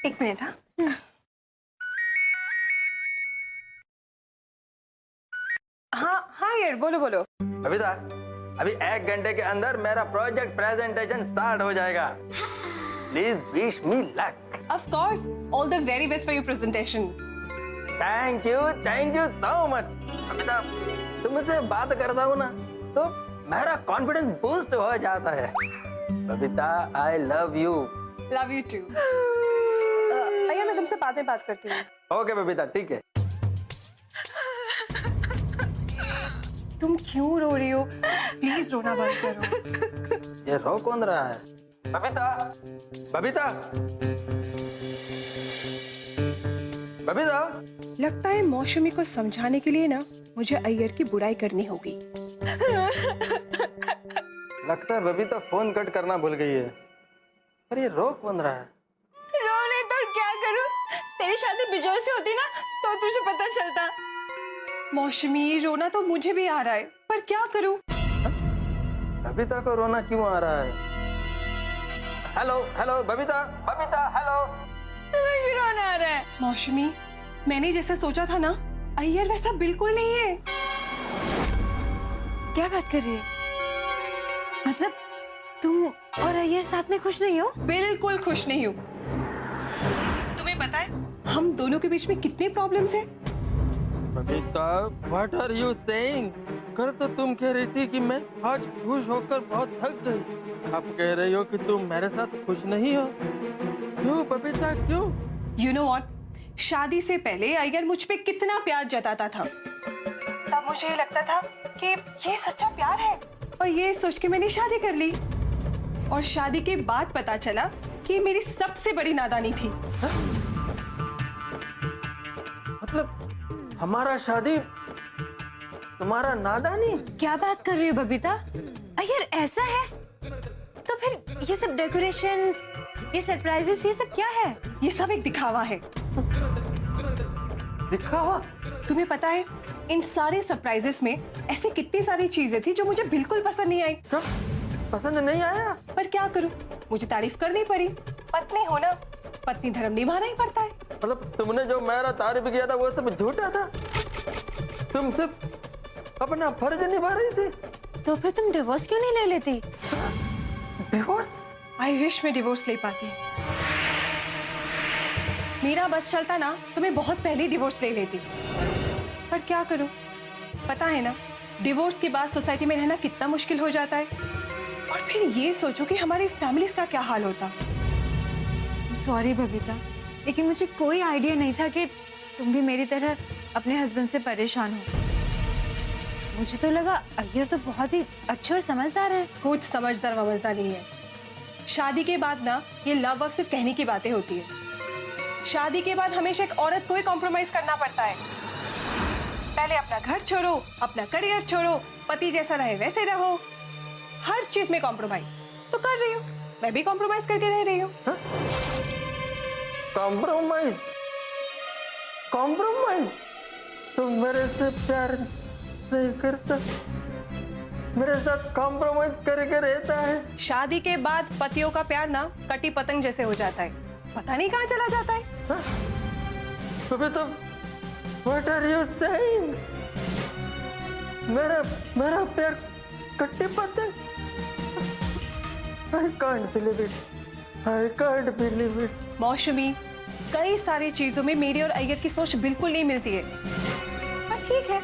एक मिनट। हाँ यार, बोलो बोलो। बबीता, अभी 1 घंटे के अंदर मेरा प्रोजेक्ट प्रेजेंटेशन स्टार्ट हो जाएगा। Please wish me luck. Of course, all the very best for your presentation. Thank you so much. Babita, तुमसे बात करता हूँ ना तो मेरा कॉन्फिडेंस बूस्ट हो जाता है। Babita, I love you. Love you too. भैया, मैं तुमसे बाद में बात करती हूँ। ओके बबीता, ठीक है। तुम क्यों रो रही हो? प्लीज रोना बंद करो। ये रो कौन रहा है? बबीता, बबीता, बबीता। लगता है मौसमी को समझाने के लिए ना मुझे अय्यर की बुराई करनी होगी। लगता है बबीता फोन कट करना भूल गई है। पर ये रो कौन रहा है? रो नहीं तो क्या करूं? तेरी शादी बिजोय से होती ना तो तुझे पता चलता। मौसमी, रोना तो मुझे भी आ रहा है, पर क्या करूं? बबीता को रोना क्यों आ रहा है? Hello hello Babita, Babita hello. तुम्हें क्यों रोना आ रहा है? मौसमी, मैंने जैसा सोचा था ना, अय्यर वैसा बिल्कुल नहीं है। क्या बात कर रही है? मतलब तुम और अय्यर साथ में खुश नहीं हो? बिल्कुल खुश नहीं हूँ। तुम्हें पता है हम दोनों के बीच में कितने प्रॉब्लम्स हैं? Babita, what are you saying? कर तो तुम कह रही थी कि मैं आज खुश होकर बहुत थक गई। अब कह रही हो कि तुम मेरे साथ खुश नहीं हो। क्यों बबीता, क्यों? यू नो व्हाट, शादी से पहले अय्यर मुझ पे कितना प्यार जताता था। तब मुझे ये लगता था कि ये सच्चा प्यार है, और ये सोच के मैंने शादी कर ली। और शादी के बाद पता चला कि मेरी सबसे बड़ी नादानी थी। मतलब हमारा शादी तुम्हारा नादानी? क्या बात कर रही हो बबीता? अय्यर ऐसा है? तो फिर ये सब डेकोरेशन, ये सरप्राइजेस, ये सब क्या है? ये सब एक दिखावा है। दिखावा? तुम्हें पता है इन सारे सरप्राइजेस में ऐसी कितनी सारी चीजें थी जो मुझे बिल्कुल पसंद नहीं आई। क्या? पसंद नहीं आया? पर क्या करूं, मुझे तारीफ करनी पड़ी। पत्नी हो ना, पत्नी धर्म निभाना ही पड़ता है। मतलब तुमने जो मेरा तारीफ किया था वो सब झूठा था? तुम सिर्फ अपना फर्ज निभा रही थी। तो फिर तुम डिवोर्स क्यों नहीं ले लेती? डिवोर्स? आई विश मैं डिवोर्स ले पाती। मेरा बस चलता ना तो मैं बहुत पहले डिवोर्स ले लेती। पर क्या करूं, पता है ना डिवोर्स के बाद सोसाइटी में रहना कितना मुश्किल हो जाता है। और फिर ये सोचो कि हमारी फैमिलीज का क्या हाल होता। सॉरी बबीता, लेकिन मुझे कोई आइडिया नहीं था कि तुम भी मेरी तरह अपने हस्बैंड से परेशान हो। मुझे तो लगा अय्यर तो बहुत ही अच्छे और समझदार है। कुछ समझदार वमझदार नहीं है। शादी के बाद ना ये लव सिर्फ कहने की बातें होती है। शादी के बाद हमेशा एक औरत को ही कॉम्प्रोमाइज करना पड़ता है। पहले अपना घर छोड़ो, अपना करियर छोड़ो, पति जैसा रहे वैसे रहो, हर चीज में कॉम्प्रोमाइज। तो कर रही हूँ, मैं भी कॉम्प्रोमाइज करके रह रही हूँ। कॉम्प्रोमाइज? कॉम्प्रोमाइज? तुम मेरे से प्यार नहीं करता, मेरे साथ कॉम्प्रोमाइज करके रहता है। शादी के बाद पतियों का प्यार ना कटी पतंग जैसे हो जाता है, पता नहीं कहाँ चला जाता है। अबे तो व्हाट आर यू सेइंग? मेरा प्यार कट्टी पतंग? I can't believe it. I can't believe it. मौसमी, कई सारी चीजों में मेरी और अय्यर की सोच बिल्कुल नहीं मिलती है, पर ठीक है,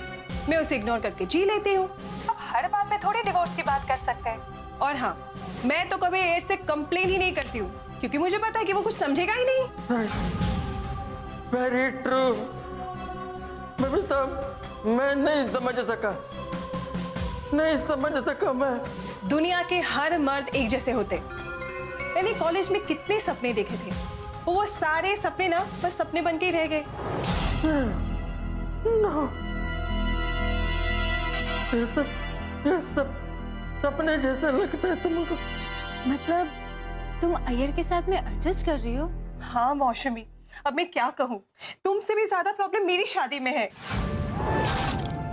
मैं उसे इग्नोर करके जी लेती हूँ। अब हर बात में थोड़ी डिवोर्स की बात कर सकते हैं। और हाँ, मैं तो कभी अय्यर से कंप्लेन ही नहीं करती हूँ, क्योंकि मुझे पता है कि वो कुछ समझेगा ही नहीं। Very true. बबीता, मैं नहीं समझ सका मैं। दुनिया के हर मर्द एक जैसे होते। मैंने कॉलेज में कितने सपने देखे थे, वो सारे सपने ना बस सपने बन के ही रह गए। No. ये सब सपने जैसा लगता है तुमको? मतलब तुम अय्यर के साथ में एडजस्ट कर रही हो? हाँ मौसमी, अब मैं क्या कहूँ, तुमसे भी ज्यादा प्रॉब्लम मेरी शादी में है।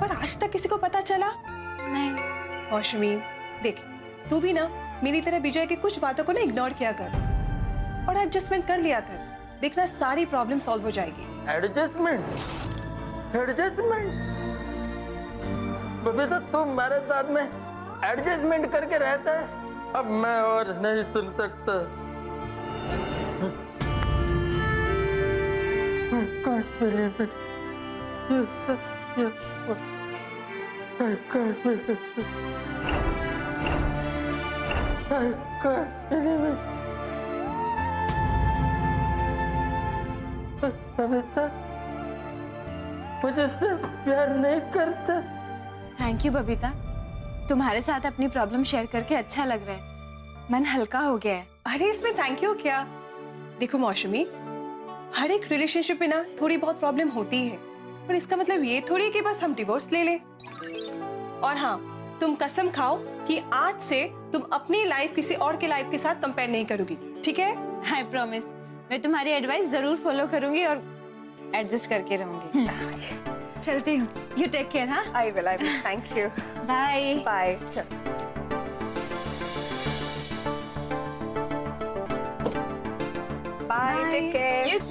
पर आज तक किसी को पता चला नहीं। मौसमी देख, तू भी ना मेरी तरह विजय की कुछ बातों को ना इग्नोर किया कर और एडजस्टमेंट कर लिया कर। देखना सारी प्रॉब्लम सॉल्व हो जाएगी। एडजस्टमेंट एडजस्टमेंट बबीता, तुम मेरे साथ में एडजस्टमेंट करके रहता है, अब मैं और नहीं सुन सकता। I can't believe it. I can't believe it. I can't believe it. Babita मुझे से प्यार नहीं करता। थैंक यू बबीता, तुम्हारे साथ अपनी प्रॉब्लम शेयर करके अच्छा लग रहा है, मन हल्का हो गया है। अरे इसमें थैंक यू क्या? देखो मौसमी, हर एक रिलेशनशिप में ना थोड़ी बहुत प्रॉब्लम होती है, पर इसका मतलब ये थोड़ी कि बस हम डिवोर्स ले ले। और हाँ, तुम कसम खाओ कि आज से तुम अपनी लाइफ किसी और के लाइफ के साथ कंपेयर नहीं करोगी, ठीक है? आई प्रॉमिस, मैं तुम्हारी एडवाइस जरूर फॉलो करूंगी और एडजस्ट करके रहूंगी। चलती हूँ, यू टेक केयर। हाँ, I will thank you. Bye bye. चल bye, take care. You too.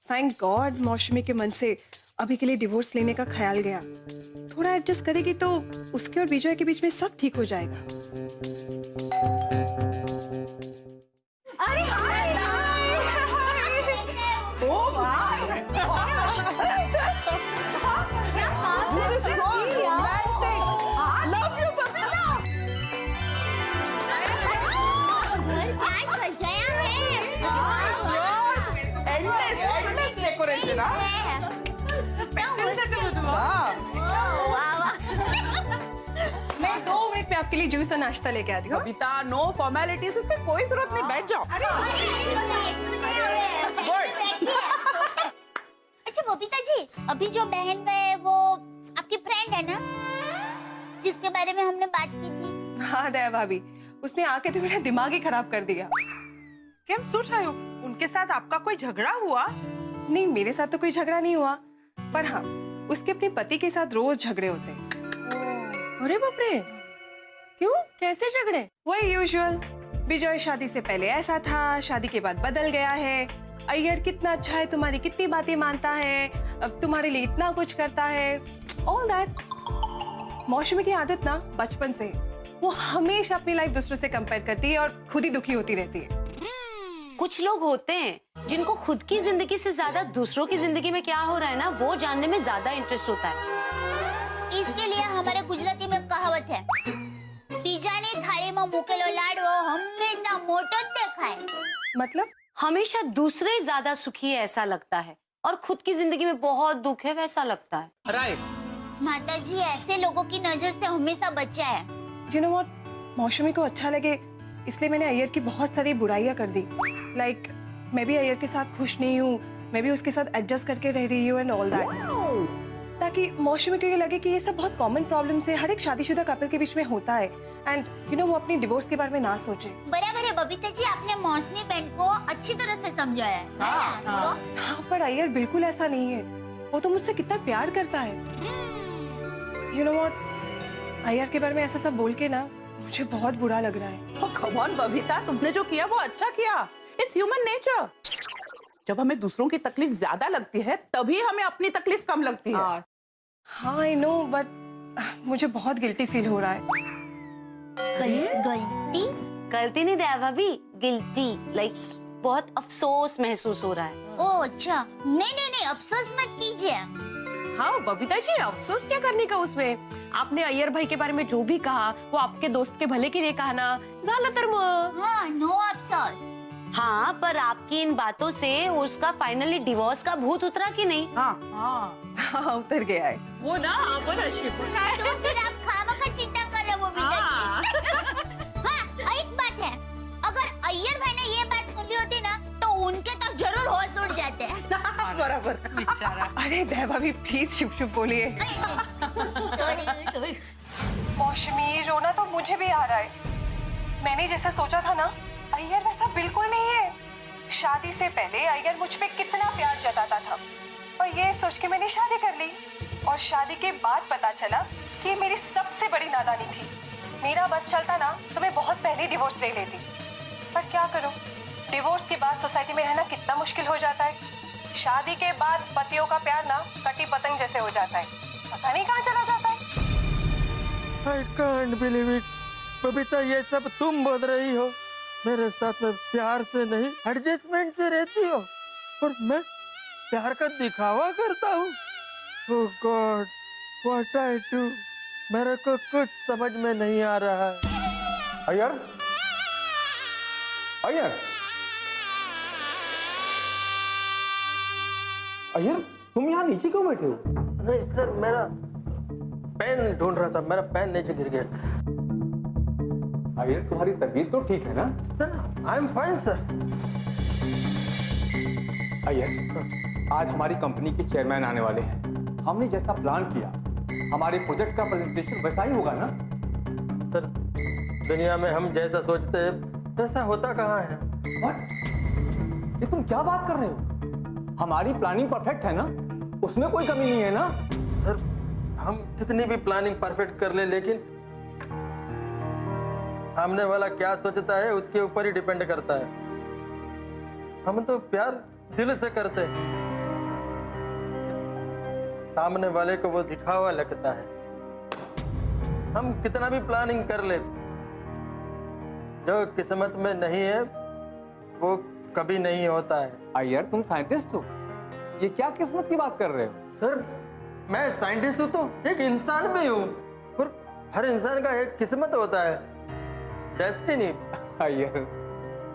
Thank God Mousumi के मन से अभी के लिए डिवोर्स लेने का ख्याल गया। थोड़ा एडजस्ट करेगी तो उसके और विजय के बीच में सब ठीक हो जाएगा। अरे मैं 2 मिनट में आपके लिए जूस और नाश्ता लेके आती हूँ। बबीता, नो फॉर्मेलिटीज, उसकी कोई जरूरत नहीं, बैठ जाओ। अच्छा बबीता जी, अभी जो बहन गए वो आपकी फ्रेंड है ना, जिसके बारे में हमने बात की थी? हाँ दया भाभी, उसने आके तो मेरा दिमाग ही खराब कर दिया। क्या सोच रहे हो, उनके साथ आपका कोई झगड़ा हुआ? नहीं, मेरे साथ तो कोई झगड़ा नहीं हुआ, पर हाँ उसके अपने पति के साथ रोज झगड़े होते हैं। अरे बाप रे, क्यों, कैसे झगड़े? वही यूजुअल, विजय शादी से पहले ऐसा था, शादी के बाद बदल गया है। अय्यर कितना अच्छा है, तुम्हारी कितनी बातें मानता है, अब तुम्हारे लिए इतना कुछ करता है, ऑल दैट। मौसमी की आदत ना बचपन से, वो हमेशा अपनी लाइफ दूसरों से कंपेयर करती है और खुद ही दुखी होती रहती है। कुछ लोग होते हैं जिनको खुद की जिंदगी से ज्यादा दूसरों की जिंदगी में क्या हो रहा है ना, वो जानने में ज्यादा इंटरेस्ट होता है। इसके लिए हमारे गुजराती में कहावत है, बीजानी थाली में मुकेलो लाडवो हमेशा मोटो જ देखाय। मतलब हमेशा दूसरे ज्यादा सुखी है ऐसा लगता है, और खुद की जिंदगी में बहुत दुख है वैसा लगता है। राइट। माताजी ऐसे लोगों की नजर से हमेशा बचा है। यू नो व्हाट, मौसमी को अच्छा लगे इसलिए मैंने अय्यर की बहुत सारी बुराइयां कर दी। लाइक मैं भी अय्यर के साथ खुश नहीं हूँ, मैं भी उसके साथ एडजस्ट करके रह रही हूँ एंड ऑल दैट, ताकि मौसमी को ये लगे कि ये सब बहुत कॉमन प्रॉब्लम है, हर एक शादीशुदा कपल के बीच में होता है, एंड यू नो वो अपनी डिवोर्स के बारे में ना सोचे। बराबर है बबीता जी, आपने मौसमी बहन को अच्छी तरह से समझाया है ना? हाँ, पर अय्यर बिल्कुल ऐसा नहीं है, वो तो मुझसे कितना प्यार करता है। यू नो व्हाट, अय्यर के बारे में ऐसा सब बोल के ना मुझे बहुत बुरा लग रहा है। Oh, come on, बबीता, तुमने जो किया वो अच्छा किया। It's human nature. जब हमें दूसरों की तकलीफ ज्यादा लगती है तभी हमें अपनी तकलीफ कम लगती है। हाँ आई नो, बट मुझे बहुत गिल्टी फील हो रहा है। गलती? गलती नहीं दया भाभी, गिल्टी, लाइक बहुत अफसोस महसूस हो रहा है। ओ अच्छा, नहीं अफसोस मत कीजिए। हाँ बबीता जी, अफसोस क्या करने का उसमें? आपने अय्यर भाई के बारे में जो भी कहा वो आपके दोस्त के भले के लिए कहा ना, ज्यादातर हाँ, नो अफसोस। हाँ, पर आपकी इन बातों से उसका फाइनली डिवोर्स का भूत उतरा कि नहीं? हाँ उतर गया है वो ना, वो ना तो फिर आप खामखा चिंता कर रहे हो हाँ, एक बात है, अगर अय्यर भाई ने ये बात सुन ली होती ना तो उनके तो जरूर होश उड़ जाते। बराबर। अरे दया भाभी प्लीज चुप चुप बोलिए। सॉरी। मौसमी, रोना तो मुझे भी आ रहा है। मैंने जैसा सोचा था ना, अय्यर वैसा बिल्कुल नहीं है। शादी से पहले अय्यर मुझ पे कितना प्यार जताता था, और ये सोच के मैंने शादी कर ली, और शादी के बाद पता चला कि ये मेरी सबसे बड़ी नादानी थी। मेरा बस चलता ना तो मैं बहुत पहले डिवोर्स ले लेती, पर क्या करूं, डिवोर्स के बाद सोसाइटी में रहना कितना मुश्किल हो जाता है। शादी के बाद पतियों का प्यार ना कटी पतंग जैसे हो जाता है, पता नहीं कहाँ चला जाता है। I can't believe it. Babita, ये सब तुम बोल रही हो? मेरे साथ में प्यार से नहीं एडजस्टमेंट से रहती हो और मैं प्यार का दिखावा करता हूँ। Oh God, what I do? मेरे को कुछ समझ में नहीं आ रहा है। अय्यर, अय्यर, अय्यर, तुम यहाँ नीचे क्यों बैठे हो? नहीं सर, मेरा पेन ढूंढ रहा था, मेरा पेन नीचे गिर गया। अय्यर, तुम्हारी तबीयत तो ठीक है ना? I am fine sir. Iyer, आज हमारी कंपनी के चेयरमैन आने वाले हैं। हमने जैसा प्लान किया, हमारे प्रोजेक्ट का प्रेजेंटेशन वैसा ही होगा ना? सर, दुनिया में हम जैसा सोचते हैं वैसा होता कहाँ है? What? ये तुम क्या बात कर रहे हो? हमारी प्लानिंग परफेक्ट है ना? उसमें कोई कमी नहीं है ना? सर, हम कितनी भी प्लानिंग परफेक्ट कर ले, लेकिन सामने वाला क्या सोचता है उसके ऊपर ही डिपेंड करता है। हम तो प्यार दिल से करते हैं, सामने वाले को वो दिखावा लगता है। हम कितना भी प्लानिंग कर ले, जो किस्मत में नहीं है वो कभी नहीं होता है। अय्यर, तुम साइंटिस्ट हो, ये क्या किस्मत की बात कर रहे हो? सर, मैं साइंटिस्ट हूँ तो एक इंसान भी हूँ, और हर इंसान का एक किस्मत होता है, डेस्टिनी। अय्यर,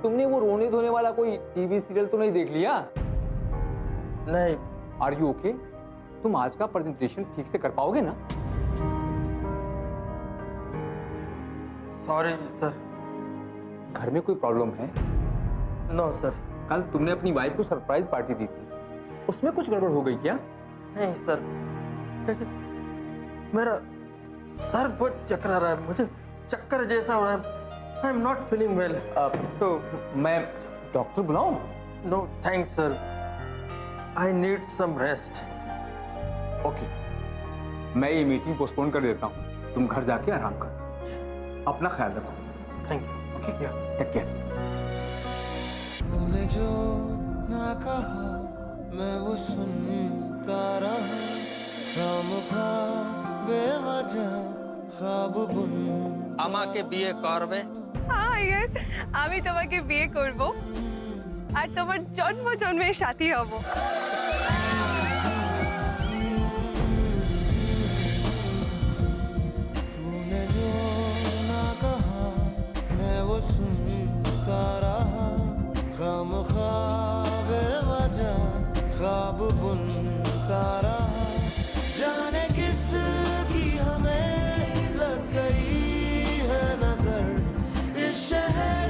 तुमने वो रोने धोने वाला कोई टीवी सीरियल तो नहीं देख लिया? नहीं। Are you okay? तुम आज का प्रेजेंटेशन ठीक से कर पाओगे ना? Sorry sir. घर में कोई प्रॉब्लम है? No sir. कल तुमने अपनी वाइफ को सरप्राइज पार्टी दी थी, उसमें कुछ गड़बड़ हो गई क्या? नहीं सर, मेरा सर बहुत चकरा रहा है, मुझे चक्कर जैसा हो रहा है। I am not feeling well. तो मैं डॉक्टर बुलाऊं? No thanks sir, I need some rest. Okay, मैं ये मीटिंग पोस्टपोन कर देता हूँ, तुम घर जाके आराम करो, अपना ख्याल रखो। Thank you. Okay, take care. तूने जो ना कहा मैं वो सुनता रहा, खामखा बेवजह ख्वाब बुन। আমাকে বিয়ে করবে? হ্যাঁ আয়ার, আমি তোমাকে বিয়ে করব আর তোমার জন্ম জন্মের সাথী হব। तूने जो ना कहा मैं वो सुनता रहा, खामखा बेवजह ख्वाब बुनता रहा। जाने किस की हमें लग गई है नजर, इस शहर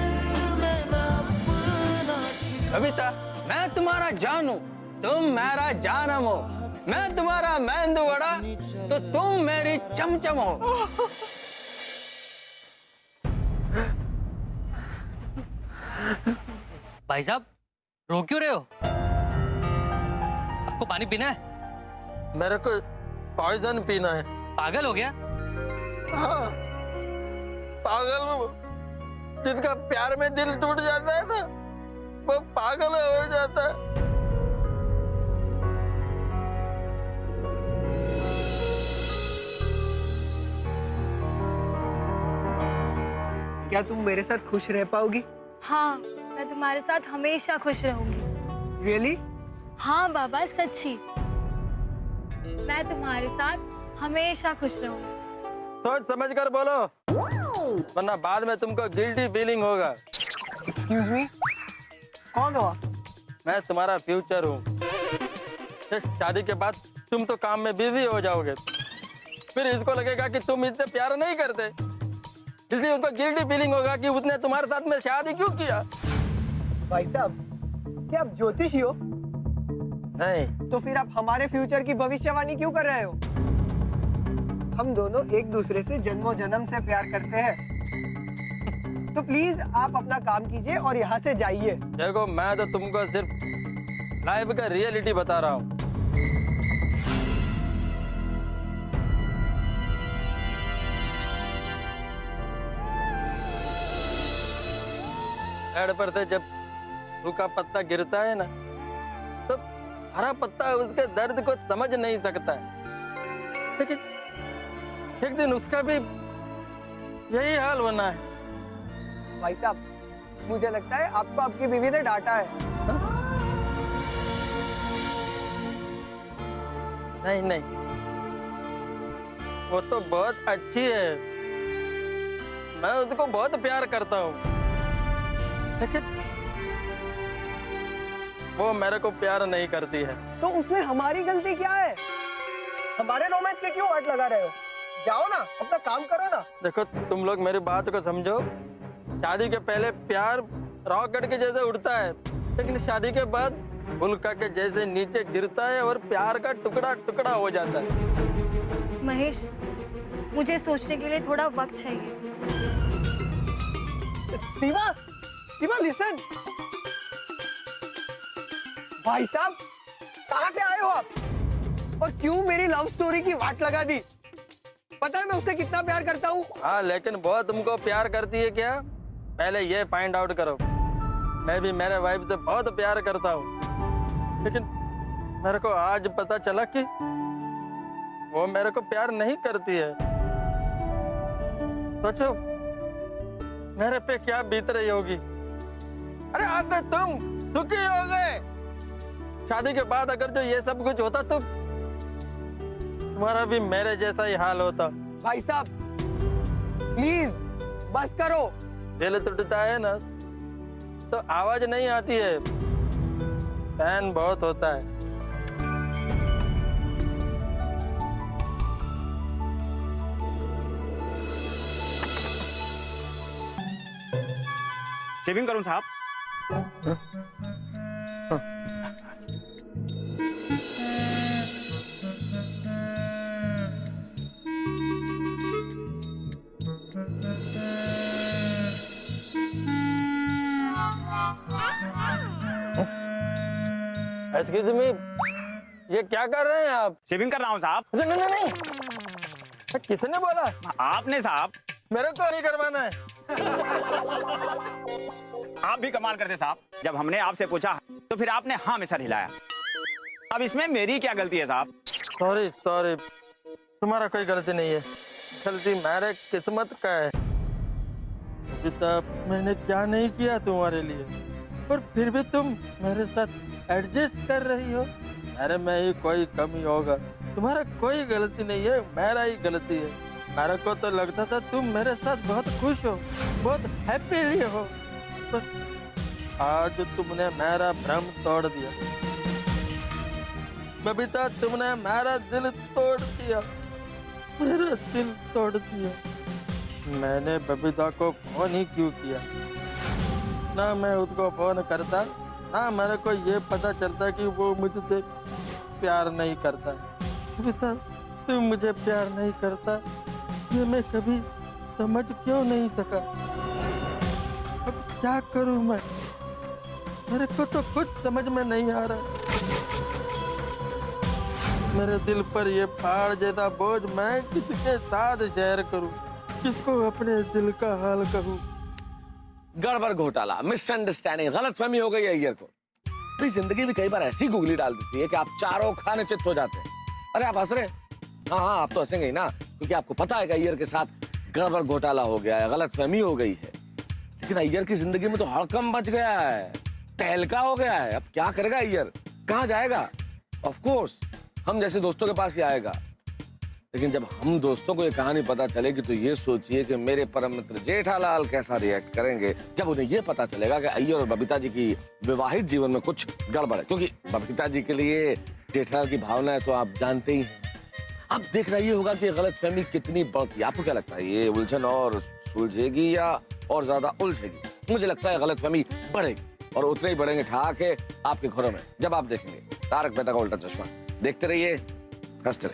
में ना अपना। कविता, मैं तुम्हारा जान हूँ, तुम मेरा जानम हो। मैं तुम्हारा मेंदू वड़ा तो तुम मेरी चमचम हो। भाई साहब, रो क्यों रहे हो? आपको पानी पीना है? मेरे को पॉइजन पीना है। पागल हो गया? हाँ, पागल हूँ। जिनका प्यार में दिल टूट जाता है ना, वो पागल हो जाता है। क्या तुम मेरे साथ खुश रह पाओगी? हाँ, मैं तुम्हारे साथ हमेशा खुश रहूंगी। रियली? हाँ बाबा, सच्ची, मैं तुम्हारे साथ हमेशा खुश रहूंगी। सोच समझ कर बोलो, वरना बाद में तुमको गिल्टी फीलिंग होगा। एक्सक्यूज मी, कौन हो? मैं तुम्हारा फ्यूचर हूँ। शादी के बाद तुम तो काम में बिजी हो जाओगे, फिर इसको लगेगा कि तुम इससे प्यार नहीं करते, इसलिए उसको गिल्टी फीलिंग होगा कि उसने तुम्हारे साथ में शादी क्यों किया। भाई साहब, क्या आप ज्योतिषी हो? नहीं। तो फिर आप हमारे फ्यूचर की भविष्यवाणी क्यों कर रहे हो? हम दोनों एक दूसरे से जन्मों जन्म से प्यार करते हैं, तो प्लीज आप अपना काम कीजिए और यहाँ से जाइए। देखो, मैं तो तुमको सिर्फ लाइफ का रियलिटी बता रहा हूँ। पेड़ पर से जब सूखा पत्ता गिरता है ना, तो हरा पत्ता उसके दर्द को समझ नहीं सकता है, लेकिन एक दिन उसका भी यही हाल होना है। भाई साहब, मुझे लगता है आपको आपकी बीवी ने डांटा है। नहीं नहीं, वो तो बहुत अच्छी है, मैं उसको बहुत प्यार करता हूँ, लेकिन वो मेरे को प्यार नहीं करती है। तो उसमें हमारी गलती क्या है? हमारे रोमांस के क्यों वाट लगा रहे हो? जाओ ना, अपना काम करो ना। देखो, तुम लोग मेरी बात को समझो। शादी के पहले प्यार रॉकेट के जैसे उड़ता है, लेकिन शादी के बाद उल्का के जैसे नीचे गिरता है और प्यार का टुकड़ा टुकड़ा हो जाता है। महेश, मुझे सोचने के लिए थोड़ा वक्त चाहिए। शिवा, शिवा लिसन। भाई साहब, कहाँ से आए हो आप? और क्यों मेरी लव स्टोरी की वाट लगा दी? पता है मैं उससे कितना प्यार करता हूँ। हाँ, लेकिन वो तुमको प्यार करती है क्या? पहले ये फाइंड आउट करो। मैं भी मेरे वाइफ से बहुत प्यार करता हूँ, लेकिन मेरे को आज पता चला कि वो मेरे को प्यार नहीं करती है। सोचो मेरे पे क्या बीत रही होगी। अरे आगे तुम दुखी हो गए। शादी के बाद अगर जो ये सब कुछ होता तो तुम्हारा भी मेरे जैसा ही हाल होता। भाई साहब, प्लीज बस करो। दिल टूटता है ना तो आवाज नहीं आती है, पैन बहुत होता है। शेविंग करूं साहब? एक्सक्यूज मी, ये क्या कर रहे हैं आप? शेविंग कर रहा हूं साहब। नहीं नहीं नहीं, किसने बोला? आपने साहब। मेरे को नहीं करवाना है। आप भी कमाल करते साहब, जब हमने आपसे पूछा तो फिर आपने हाँ में सर हिलाया। अब इसमें मेरी क्या गलती है साहब? सॉरी सॉरी, तुम्हारा कोई गलती नहीं है, गलती मेरे किस्मत का है। पिता, मैंने क्या नहीं किया तुम्हारे लिए, और फिर भी तुम मेरे साथ एडजस्ट कर रही हो। मेरे में ही कोई कमी होगा, तुम्हारा कोई गलती नहीं है, मेरा ही गलती है। मेरे को तो लगता था तुम मेरे साथ बहुत खुश हो, बहुत हैप्पीली हो, पर आज तुमने मेरा भ्रम तोड़ दिया। बबीता, तुमने मेरा दिल तोड़ दिया, मेरा दिल तोड़ दिया। मैंने बबीता को फोन ही क्यों किया? ना मैं उसको फोन करता, ना मेरे को ये पता चलता कि वो मुझसे प्यार नहीं करता। बबीता, तुम मुझे प्यार नहीं करता, ये मैं कभी समझ क्यों नहीं सका। अब क्या करूं मैं? मेरे को तो कुछ समझ में नहीं आ रहा। मेरे दिल पर ये पहाड़ जैसा बोझ मैं किसके साथ शेयर करूं? किसको अपने दिल का हाल कहूं? गड़बड़ घोटाला, मिसअंडरस्टैंडिंग, गलतफहमी हो गई है अय्यर को। अपनी जिंदगी में कई बार ऐसी गुगली डाल देती है कि आप चारों खाने चित्त हो जाते हैं। अरे आप हंस रहे? हाँ हाँ, आप तो हंसेंगे ही ना, क्योंकि आपको पता है कि अय्यर के साथ गड़बड़ घोटाला हो गया है, गलतफहमी हो गई है। लेकिन अय्यर की जिंदगी में तो हड़कंप मच गया है, तहलका हो गया है। अब क्या करेगा अय्यर? कहाँ जाएगा? ऑफ कोर्स हम जैसे दोस्तों के पास ही आएगा। लेकिन जब हम दोस्तों को ये कहानी पता चलेगी तो ये सोचिए कि मेरे परम मित्र जेठालाल कैसा रिएक्ट करेंगे जब उन्हें ये पता चलेगा कि अय्यर और बबीता जी की विवाहित जीवन में कुछ गड़बड़ है। क्योंकि बबीता जी के लिए जेठालाल की भावना है तो आप जानते ही हैं। अब देखना ये होगा कि गलतफहमी कितनी बढ़ती है। आपको क्या लगता है, ये उलझन और सुलझेगी या और ज्यादा उलझेगी? मुझे लगता है गलतफहमी बढ़ेगी, और उतने ही बढ़ेंगे ठहाके आपके घरों में जब आप देखेंगे तारक मेहता का उल्टा चश्मा। देखते रहिए, हंसते रहिए।